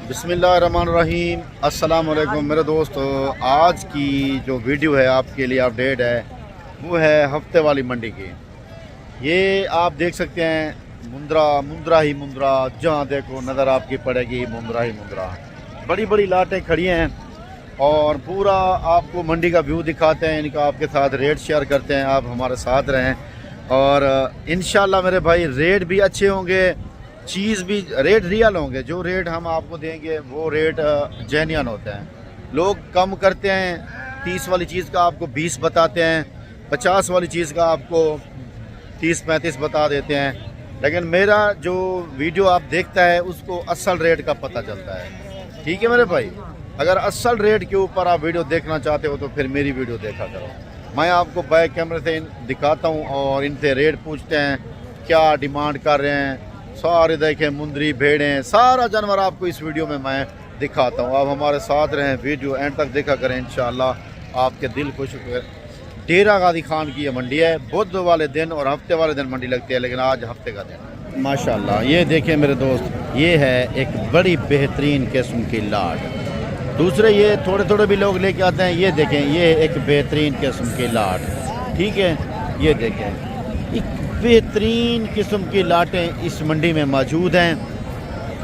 बिस्मिल्लाहिर्रहमानिर्रहीम। अस्सलाम वालेकुम मेरे दोस्तों। आज की जो वीडियो है आपके लिए अपडेट है वो है हफ्ते वाली मंडी की। ये आप देख सकते हैं मुंद्रा ही मुंद्रा, जहाँ देखो नज़र आपकी पड़ेगी मुंद्रा ही मुंद्रा। बड़ी बड़ी लाटें खड़ी हैं और पूरा आपको मंडी का व्यू दिखाते हैं, इनका आपके साथ रेट शेयर करते हैं। आप हमारे साथ रहें और इंशाल्लाह मेरे भाई रेट भी अच्छे होंगे, चीज़ भी रेट रियल होंगे। जो रेट हम आपको देंगे वो रेट जेन्युइन होते हैं। लोग कम करते हैं, 30 वाली चीज़ का आपको 20 बताते हैं, 50 वाली चीज़ का आपको 30-35 बता देते हैं। लेकिन मेरा जो वीडियो आप देखता है उसको असल रेट का पता चलता है। ठीक है मेरे भाई, अगर असल रेट के ऊपर आप वीडियो देखना चाहते हो तो फिर मेरी वीडियो देखा करो। मैं आपको बैक कैमरे से दिखाता हूँ और इनसे रेट पूछते हैं क्या डिमांड कर रहे हैं। सारे देखें मुंदरी भेड़ें सारा जानवर आपको इस वीडियो में मैं दिखाता हूँ। आप हमारे साथ रहें, वीडियो एंड तक देखा करें, इंशाल्लाह आपके दिल खुश हो। डेरा गाजी खान की ये मंडी है। बुध वाले दिन और हफ्ते वाले दिन मंडी लगती है, लेकिन आज हफ्ते का दिन। माशाल्लाह ये देखें मेरे दोस्त, ये है एक बड़ी बेहतरीन किस्म की लाट। दूसरे ये थोड़े थोड़े भी लोग लेके आते हैं। ये देखें, ये एक बेहतरीन किस्म की लाट। ठीक है, ये देखें एक बेहतरीन किस्म की लाटें इस मंडी में मौजूद हैं।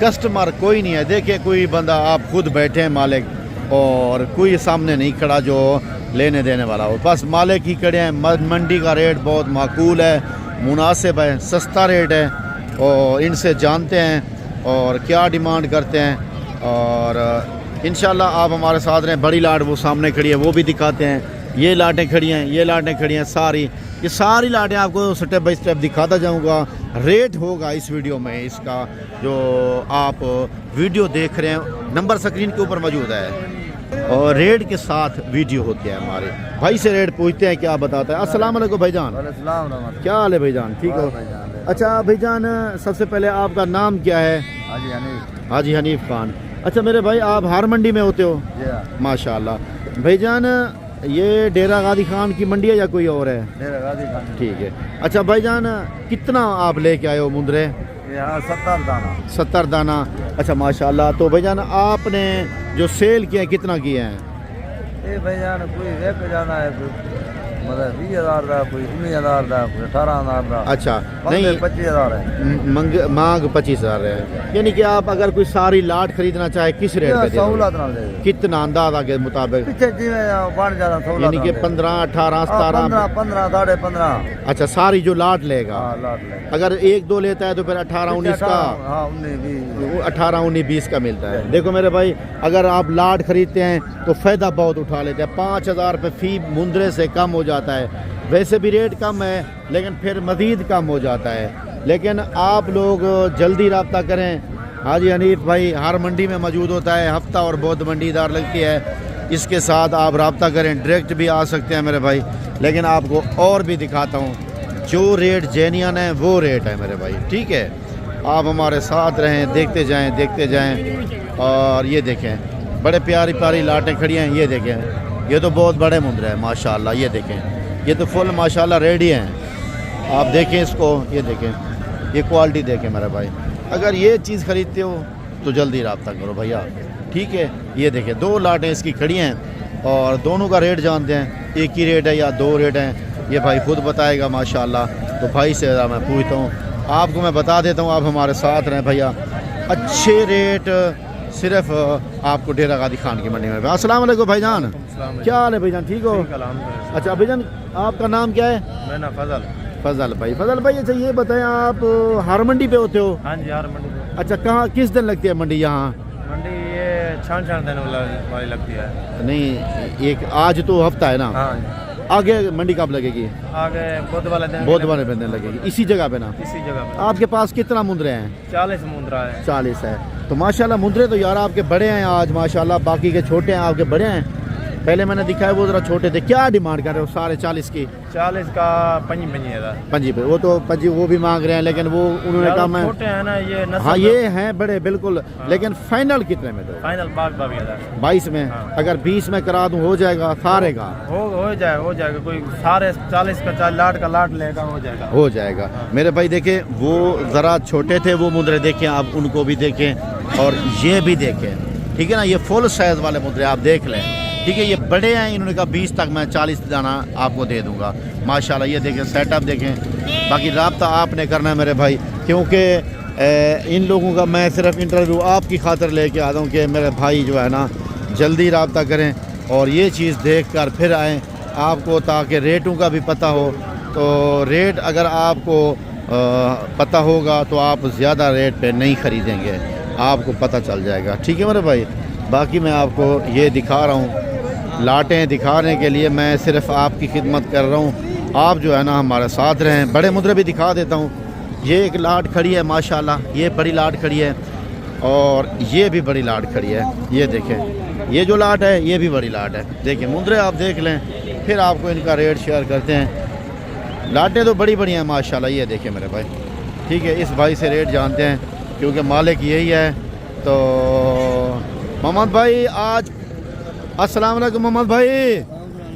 कस्टमर कोई नहीं है। देखिए कोई बंदा, आप खुद बैठे हैं मालिक, और कोई सामने नहीं खड़ा जो लेने देने वाला हो, बस मालिक ही खड़े हैं। मंडी का रेट बहुत माकूल है, मुनासिब है, सस्ता रेट है और इनसे जानते हैं और क्या डिमांड करते हैं। और इंशाल्लाह आप हमारे साथ रहें। बड़ी लाट वो सामने खड़ी है, वो भी दिखाते हैं। ये लाटें खड़ी हैं, ये लाटें खड़ी हैं, ये सारी लाटें आपको स्टेप बाय स्टेप दिखाता जाऊंगा। रेट होगा इस वीडियो में, इसका जो आप वीडियो देख रहे हैं नंबर स्क्रीन के ऊपर मौजूद है और रेट के साथ वीडियो होती है। हमारे भाई से रेट पूछते हैं, क्या बताता है। अस्सलाम वालेकुम भाईजान। क्या हाल है भाईजान, ठीक हो? अच्छा भाईजान, सबसे पहले आपका नाम क्या है? हाजी हनीफ खान। अच्छा मेरे भाई, आप हर मंडी में होते हो? माशाल्लाह। भाईजान ये डेरा गाजी खान की मंडी है या कोई और है? डेरा गाजी खान। ठीक है। अच्छा भाईजान, कितना आप लेके आए हो मुंदरे? 70 दाना। 70 दाना। अच्छा माशाल्लाह। तो भाईजान आपने जो सेल किए कितना किए हैं? ये भाईजान कोई रेट जाना है, मतलब 20,000 का, कोई 19,000 का, कोई 18,000 का। अच्छा नहीं, 25,000 है। मांग 25,000 है। यानी कि आप अगर कोई सारी लाट खरीदना चाहे किस रेट पे सहूलत ना दे? कितना अंदाजा के मुताबिक? पीछे बन जाता सहूलत, यानी कि 15, 18, 17, 15, 15.5। अच्छा सारी जो लाट लेगा। लाट लेगा। अगर 1-2 लेता है तो फिर 18, 19 का। 18, 19, 20 का मिलता है। देखो मेरे भाई, अगर आप लाट खरीदते हैं तो फ़ायदा बहुत उठा लेते हैं। 5,000 रुपये फी मुंदरे से कम हो जाता है। वैसे भी रेट कम है लेकिन फिर मज़ीद कम हो जाता है। लेकिन आप लोग जल्दी रब्ता करें। हाजी हनीफ भाई हर मंडी में मौजूद होता है, हफ्ता और बौद्ध मंडीदार लगती है। इसके साथ आप रब्ता करें, डायरेक्ट भी आ सकते हैं मेरे भाई। लेकिन आपको और भी दिखाता हूँ, जो रेट जेन्युइन है वो रेट है मेरे भाई। ठीक है, आप हमारे साथ रहें, देखते जाएँ। और ये देखें बड़े प्यारी प्यारी लाटें खड़ी हैं। ये देखें, ये तो बहुत बड़े मुंदरे हैं माशाल्लाह। ये देखें, ये तो फुल माशाल्लाह रेडी हैं। आप देखें इसको, ये देखें, ये क्वालिटी देखें मेरे भाई। अगर ये चीज़ ख़रीदते हो तो जल्दी रब्ता करो भैया। ठीक है, ये देखें 2 लाटें इसकी खड़ी हैं और दोनों का रेट जानते हैं, एक ही रेट है या 2 रेट हैं ये भाई खुद बताएगा माशाल्लाह। तो भाई से मैं पूछता हूँ, आपको मैं बता देता हूँ, आप हमारे साथ रहें भैया। अच्छे रेट सिर्फ आपको डेरा गाजी खान की मंडी में। अस्सलाम वालेकुम भाईजान। क्या हाल है भाईजान, ठीक हो? अच्छा भाईजान, आपका नाम क्या है? मेरा नाम फजल भाई। फजल भाई, अच्छा ये बताएं, आप हर मंडी पे होते हो? हाँ जी, हर मंडी पे। अच्छा, कहाँ किस दिन लगती है मंडी यहाँ? मंडी ये छान दिन वाली लगती है। नहीं, एक आज तो हफ्ता है ना। हाँ। आगे मंडी कब लगेगी? आगे बुध वाले दिन लगेगी, इसी जगह पे ना? इसी जगह पे। आपके पास कितना मुंदरे हैं? 40 मुंदरा है। 40 है। तो माशाल्लाह मुंदरे तो यार आपके बड़े हैं आज माशाल्लाह, बाकी के छोटे हैं, आपके बड़े हैं। पहले मैंने दिखाया वो जरा छोटे थे। क्या डिमांड कर रहे हो? साढ़े 40 की? 40 का पंजी है। पंजी पे वो तो पंजी वो भी मांग रहे हैं, लेकिन वो उन्होंने कहा मैं छोटे हैं ना ये नस्ल। हाँ ये हैं बड़े बिल्कुल। लेकिन फाइनल कितने में दो? फाइनल 22 में। हाँ। अगर 20 में करा दूं हो जाएगा? सारे का हो जाएगा कोई सारे 40 का लाट का लाट लेगा हो जाएगा। हाँ। मेरे भाई देखें वो ज़रा छोटे थे वो मुद्रे देखें, आप उनको भी देखें और ये भी देखें, ठीक है ना। ये फुल साइज वाले मुद्रे आप देख लें, ठीक है। ये बड़े हैं, इन्होंने कहा 20 तक मैं 40 दाना आपको दे दूंगा। माशाल्लाह ये देखें सेटअप देखें। बाकी रब्ता आपने करना है मेरे भाई, क्योंकि इन लोगों का मैं सिर्फ इंटरव्यू आपकी खातिर लेके आता हूँ कि मेरे भाई जो है ना जल्दी रब्ता करें और ये चीज़ देख कर फिर आएँ आपको, ताकि रेटों का भी पता हो। तो रेट अगर आपको पता होगा तो आप ज़्यादा रेट पे नहीं ख़रीदेंगे, आपको पता चल जाएगा, ठीक है मेरे भाई। बाकी मैं आपको ये दिखा रहा हूँ, लाटें दिखाने के लिए मैं सिर्फ आपकी खिदमत कर रहा हूँ। आप जो है ना हमारे साथ रहें। बड़े मुद्रे भी दिखा देता हूँ। ये एक लाट खड़ी है माशाल्लाह, ये बड़ी लाट खड़ी है और ये भी बड़ी लाट खड़ी है। ये देखें, ये जो लाट है ये भी बड़ी लाट है। देखिए मुद्रे आप देख लें, फिर आपको इनका रेट शेयर करते हैं। लाटें तो बड़ी बड़ी हैं माशाल्लाह। ये देखें मेरे भाई, ठीक है। इस भाई से रेट जानते हैं क्योंकि मालिक यही है। तो मोहम्मद भाई आज अस्सलाम वालेकुम मोहम्मद भाई।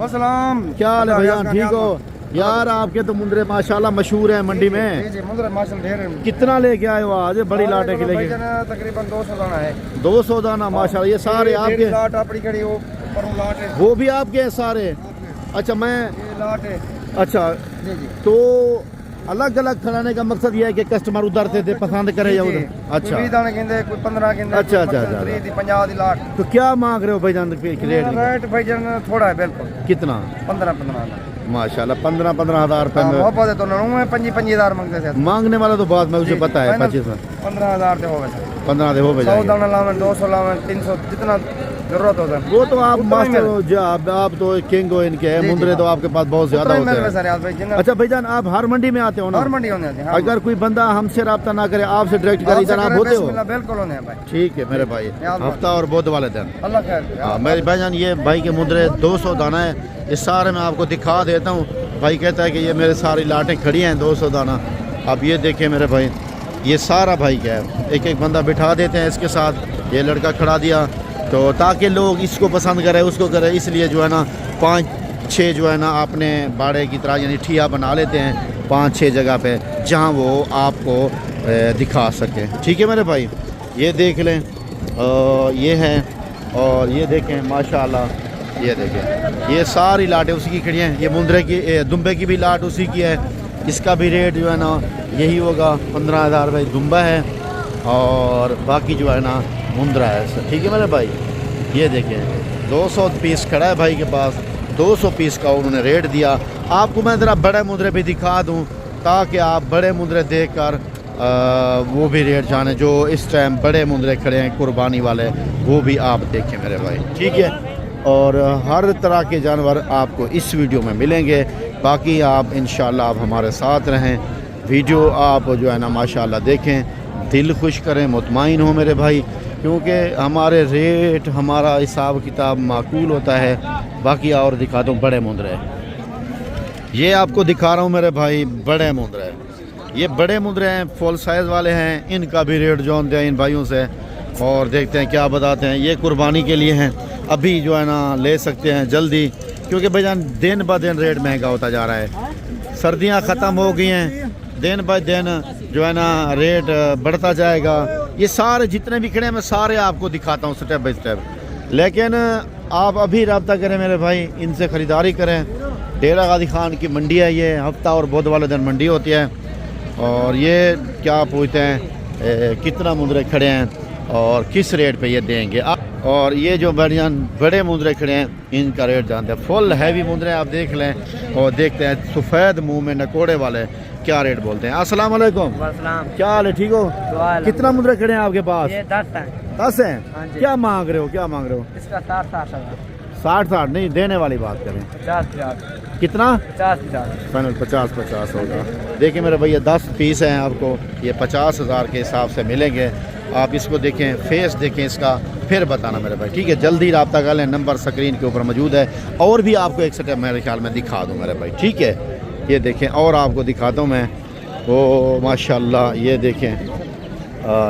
अस्सलाम। क्या हाल है भैया, ठीक हो? यार आपके तो मुंद्रे माशाल्लाह मशहूर हैं मंडी में। जी मुंद्रे माशाल्लाह ढेर हैं। कितना लेके आए हो आज बड़ी लाटे के लेके? तकरीबन 200 दाना है। 200 दाना माशाल्लाह। ये सारे आपके? लाट अपनी खड़ी वो पर लाट है वो भी आपके हैं सारे? अच्छा मैं ये लाट है। अच्छा जी जी। तो अलग अलग खिलाने का मकसद ये है कि कस्टमर उधर से पसंद करे या उधर? अच्छा 20 दाने कहते कोई 15 कहते। अच्छा अच्छा अच्छा। 50 दी लाट। तो क्या मांग रहे हो भाईजान रेट? रेट भाईजान थोड़ा है बिल्कुल। कितना? 15 माशाल्लाह 15 हज़ार रुपये में मोहब्बत है तो नौ है 25 हज़ार मांगते थे। मांगने वाला तो बात मैं उसे पता है 25 में 15,000 से होगा। 15 दे हो 100 दाना लावन 200 लावन 300 जितना जरूरत होता है वो तो आप उतना ही मास्टर आप तो किंग हो इनके हैं। मुंद्रे तो आपके पास बहुत ज्यादा उतना ही होते मेरे हैं। भाई जिन्ना अच्छा भाईजान आप हर मंडी में आते हो ना? हर मंडी होने आते हैं। अगर कोई बंदा हमसे रब्ता ना करे आपसे डायरेक्ट करे इधर आप होते हो? बिल्कुल होने हैं भाई। ठीक है मेरे भाई। हफ्ता और बुध वाले दिन। अल्लाह खैर। हाँ मेरे भाईजान ये भाई के मुंद्रे 200 दाना है। इस सारे मैं आपको दिखा देता हूँ। भाई कहता है कि ये मेरे सारी लाटें खड़ी हैं 200 दाना। अब ये देखें मेरे भाई, ये सारा भाई क्या है, एक एक बंदा बिठा देते हैं इसके साथ। ये लड़का खड़ा दिया तो ताकि लोग इसको पसंद करें उसको करें, इसलिए जो है ना 5-6 जो है ना अपने बाड़े की तरह यानी ठिया बना लेते हैं 5-6 जगह पे जहां वो आपको दिखा सकें, ठीक है मेरे भाई। ये देख लें ये है और ये देखें माशाल्लाह। ये देखें ये सारी लाटें उसी की खड़ी हैं। ये मुंद्रे की दुम्बे की भी लाट उसी की है। इसका भी रेट जो है ना यही होगा 15,000 रुपये दुम्बा है और बाकी जो है ना मुंद्रा है, ठीक है मेरे भाई। ये देखें 200 पीस खड़ा है भाई के पास, 200 पीस का उन्होंने रेट दिया। आपको मैं ज़रा बड़े मुंद्रे भी दिखा दूं ताकि आप बड़े मुंद्रे देख कर वो भी रेट जाने। जो इस टाइम बड़े मुंद्रे खड़े हैं कुर्बानी वाले वो भी आप देखें मेरे भाई, ठीक है। और हर तरह के जानवर आपको इस वीडियो में मिलेंगे। बाकी आप इंशाल्लाह आप हमारे साथ रहें, वीडियो आप जो है ना माशाल्लाह देखें, दिल खुश करें, मुतमईन हो मेरे भाई, क्योंकि हमारे रेट हमारा हिसाब किताब माकूल होता है। बाकी और दिखाता हूँ बड़े मुंद्रे, ये आपको दिखा रहा हूँ मेरे भाई बड़े मुंद्रे। ये बड़े मुंद्रे हैं, फुल साइज़ वाले हैं। इनका भी रेट जानते हैं इन भाइयों से और देखते हैं क्या बताते हैं। ये कुर्बानी के लिए हैं, अभी जो है ना ले सकते हैं जल्दी, क्योंकि भाईजान दिन ब दिन रेट महंगा होता जा रहा है। सर्दियां ख़त्म हो गई हैं, दिन ब दिन जो है ना रेट बढ़ता जाएगा। ये सारे जितने भी खड़े हैं मैं सारे आपको दिखाता हूँ स्टेप बाय स्टेप, लेकिन आप अभी रब्ता करें मेरे भाई, इनसे ख़रीदारी करें। डेरा गाजी खान की मंडी है ये, हफ्ता और बुध वाले दिन मंडी होती है। और ये क्या पूछते हैं कितना मुंद्रे खड़े हैं और किस रेट पे ये देंगे। और ये जो बड़े मुंद्रे खड़े हैं इनका रेट जानते हैं। फुल हैवी मुंद्रे आप देख लें और देखते हैं सफ़ेद मुंह में नकोड़े वाले क्या रेट बोलते हैं। अस्सलाम वालेकुम। क्या हाल है, ठीक हो? कितना मुंद्रे खड़े हैं आपके पास? ये 10 है। 10 हैं। क्या मांग रहे हो, क्या मांग रहे हो? इसका 60 60 नहीं, देने वाली बात करें। 50 कितना? 50 फाइनल 50 होगा। देखिए मेरे भैया 10 पीस हैं, आपको ये 50,000 के हिसाब से मिलेंगे। आप इसको देखें, फेस देखें इसका, फिर बताना मेरे भाई, ठीक है। जल्दी रब्ता कर लें, नंबर स्क्रीन के ऊपर मौजूद है। और भी आपको एक सेट मेरे ख्याल में दिखा दूँ मेरे भाई, ठीक है। ये देखें और आपको दिखाता हूँ मैं, ओ माशाल्लाह ये देखें,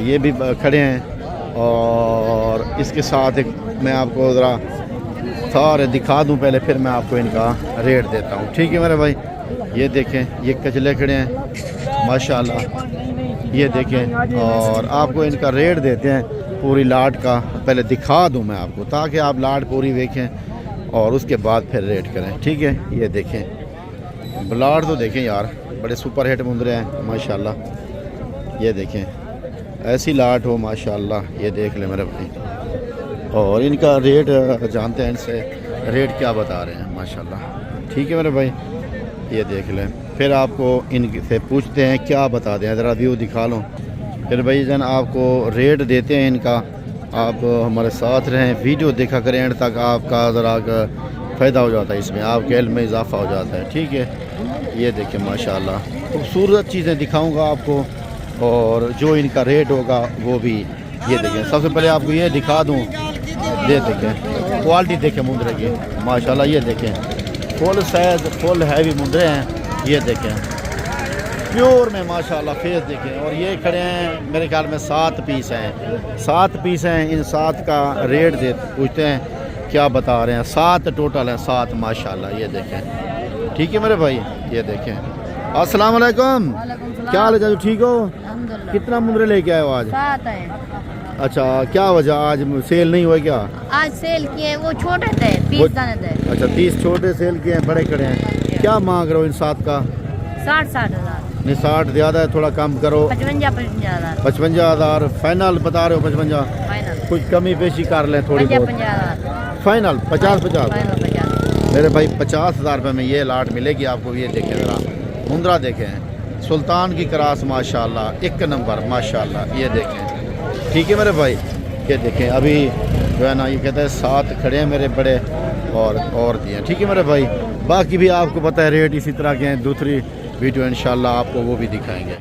ये भी खड़े हैं। और इसके साथ एक मैं आपको ज़रा सारे दिखा दूं पहले, फिर मैं आपको इनका रेट देता हूं, ठीक है मेरे भाई। ये देखें, ये कचले खड़े हैं माशाल्लाह, ये देखें। और आपको इनका रेट देते हैं पूरी लाट का, पहले दिखा दूं मैं आपको ताकि आप लाट पूरी देखें और उसके बाद फिर रेट करें, ठीक है। ये देखें ब्लाड तो देखें यार, बड़े सुपर हिट मुंदरे हैं माशाल्लाह। ये देखें ऐसी लाट हो माशाल्लाह, ये देख ले मेरे भाई। और इनका रेट जानते हैं, इनसे रेट क्या बता रहे हैं माशाल्लाह, ठीक है मेरे भाई। ये देख लें, फिर आपको इनसे पूछते हैं क्या बता दें, ज़रा व्यू दिखा लो, फिर भाई जन आपको रेट देते हैं इनका। आप हमारे साथ रहें, वीडियो देखा करें एंड तक, आपका ज़रा फ़ायदा हो जाता है, इसमें आपके इल्म में इजाफा हो जाता है, ठीक है। ये देखें माशाल्लाह, खूबसूरत चीज़ें दिखाऊंगा आपको और जो इनका रेट होगा वो भी। ये देखें, सबसे पहले आपको ये दिखा दूँ, ये देखें क्वालिटी देखें मुंदरे की माशाल्लाह। ये देखें फुल साइज, फुल हैवी मुंदरे हैं, ये देखें प्योर में माशाल्लाह। फेस देखें। और ये खड़े हैं मेरे ख्याल में 7 पीस हैं, 7 पीस हैं। इन 7 का रेट दे पूछते हैं क्या बता रहे हैं। 7 टोटल है, 7 माशाल्लाह। ये देखें, ठीक है मेरे भाई। ये देखें, अस्सलाम वालेकुम, क्या हाल है जादू, ठीक हो? कितना मुंदरे लेके आए हो आज? 7 है। अच्छा, क्या वजह आज सेल नहीं हुआ क्या? आज सेल किए, वो छोटे थे 30 दाने थे। अच्छा 30 छोटे सेल किए हैं, बड़े खड़े हैं। क्या मांग रहे हो इन 7 का? 60 हज़ार। नहीं 60 ज़्यादा है, थोड़ा कम करो। 55 हज़ार। 55 हज़ार फाइनल बता रहे हो? 55 फाइनल, कुछ कमी पेशी कर लें थोड़ी बहुत। 50 फाइनल 50 फाइनल 50। मेरे भाई 50,000 रुपये में ये लाट मिलेगी आपको। ये देखें ज़रा मुंद्रा देखें, सुल्तान की क्रास माशाल्लाह, एक नंबर माशाल्लाह। ये देखें, ठीक है मेरे भाई। ये देखें अभी जो है ना, ये कहते हैं 7 खड़े हैं मेरे बड़े और दिए, ठीक है मेरे भाई। बाकी भी आपको पता है रेट इसी तरह के हैं, दूसरी वीडियो इंशाल्लाह आपको वो भी दिखाएंगे।